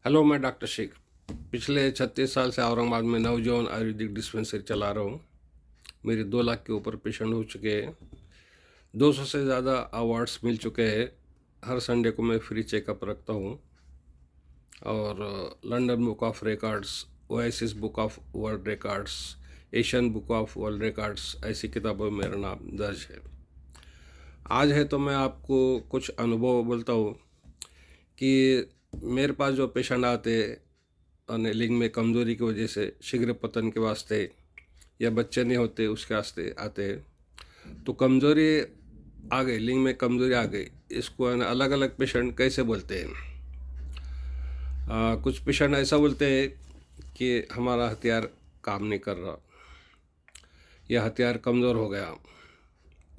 Hello, मैं doctor Sheikh. पिछले 36 साल से औरंगाबाद में नवजीवन आयुर्वेदिक डिस्पेंसरी चला रहा हूँ। मेरे 2 लाख के ऊपर पेशेंट हो चुके हैं। 200 से ज़्यादा अवार्ड्स मिल चुके हैं। हर संडे को मैं फ्री चेकअप रखता हूँ और London book of records, oasis book of world records, Asian book of world records, ऐसी किताबों में मेरा नाम दर्ज है। आज है तो मैं आपको कुछ अनुभव बोलता हूँ कि मेरे पास जो पेशेंट आते हैं लिंग में कमज़ोरी की वजह से, शीघ्र पतन के वास्ते या बच्चे नहीं होते उसके वास्ते आते हैं। तो कमज़ोरी आ गई, लिंग में कमज़ोरी आ गई, इसको अलग अलग पेशेंट कैसे बोलते हैं। कुछ पेशेंट ऐसा बोलते हैं कि हमारा हथियार काम नहीं कर रहा, या हथियार कमज़ोर हो गया,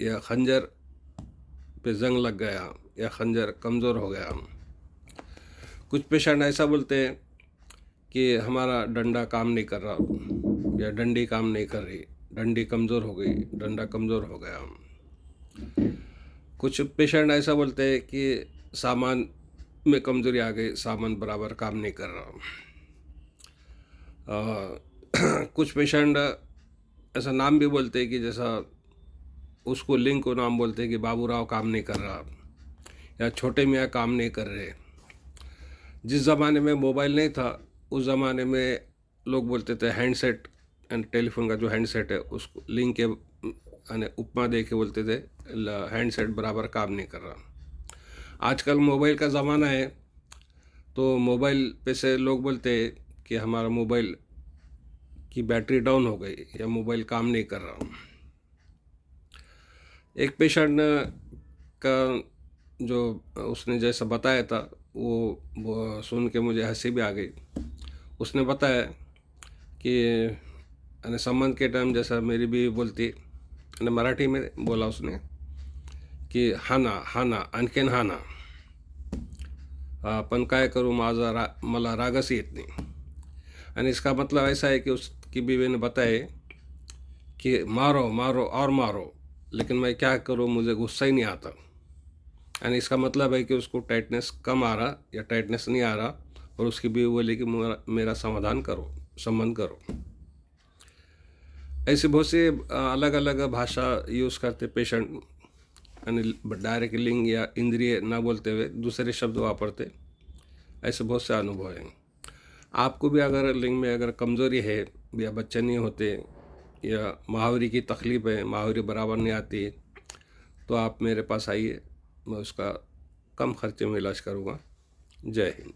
या खंजर पे जंग लग गया, या खंजर कमज़ोर हो गया। कुछ पेशेंट ऐसा बोलते हैं कि हमारा डंडा काम नहीं कर रहा, या डंडी काम नहीं कर रही, डंडी कमज़ोर हो गई, डंडा कमज़ोर हो गया। कुछ पेशेंट ऐसा बोलते हैं कि सामान में कमज़ोरी आ गई, सामान बराबर काम नहीं कर रहा। कुछ पेशेंट ऐसा नाम भी बोलते हैं कि जैसा उसको लिंग को नाम बोलते हैं कि बाबूराव काम नहीं कर रहा, या छोटे मियाँ काम नहीं कर रहे। जिस ज़माने में मोबाइल नहीं था, उस ज़माने में लोग बोलते थे हैंडसेट एंड टेलीफोन का जो हैंडसेट है उसको लिंक के उपमा दे के बोलते थे हैंडसेट बराबर काम नहीं कर रहा। आजकल मोबाइल का ज़माना है, तो मोबाइल पे से लोग बोलते हैं कि हमारा मोबाइल की बैटरी डाउन हो गई, या मोबाइल काम नहीं कर रहा। एक पेशेंट का जो उसने जैसा बताया था वो सुन के मुझे हंसी भी आ गई। उसने बताया कि संबंध के टाइम जैसा मेरी भी बोलती, मराठी में बोला उसने की हाना हाना आणखीन हाना, पण काय करू मला रागच येत नाही। आणि इसका मतलब ऐसा है कि उसकी बीवी ने बताया कि मारो मारो और मारो, लेकिन मैं क्या करूँ, मुझे गुस्सा ही नहीं आता। यानी इसका मतलब है कि उसको टाइटनेस कम आ रहा या टाइटनेस नहीं आ रहा, और उसकी बीवी बोली कि मेरा समाधान करो, संबंध करो। ऐसे बहुत से अलग अलग भाषा यूज़ करते पेशेंट, यानी डायरेक्ट लिंग या इंद्रिय ना बोलते हुए दूसरे शब्द वापरते। ऐसे बहुत से अनुभव हैं। आपको भी अगर लिंग में अगर कमज़ोरी है, या बच्चे नहीं होते, या महावरी की तकलीफ़ है, महावरी बराबर नहीं आती, तो आप मेरे पास आइए, मैं उसका कम खर्चे में इलाज करूँगा। जय हिंद।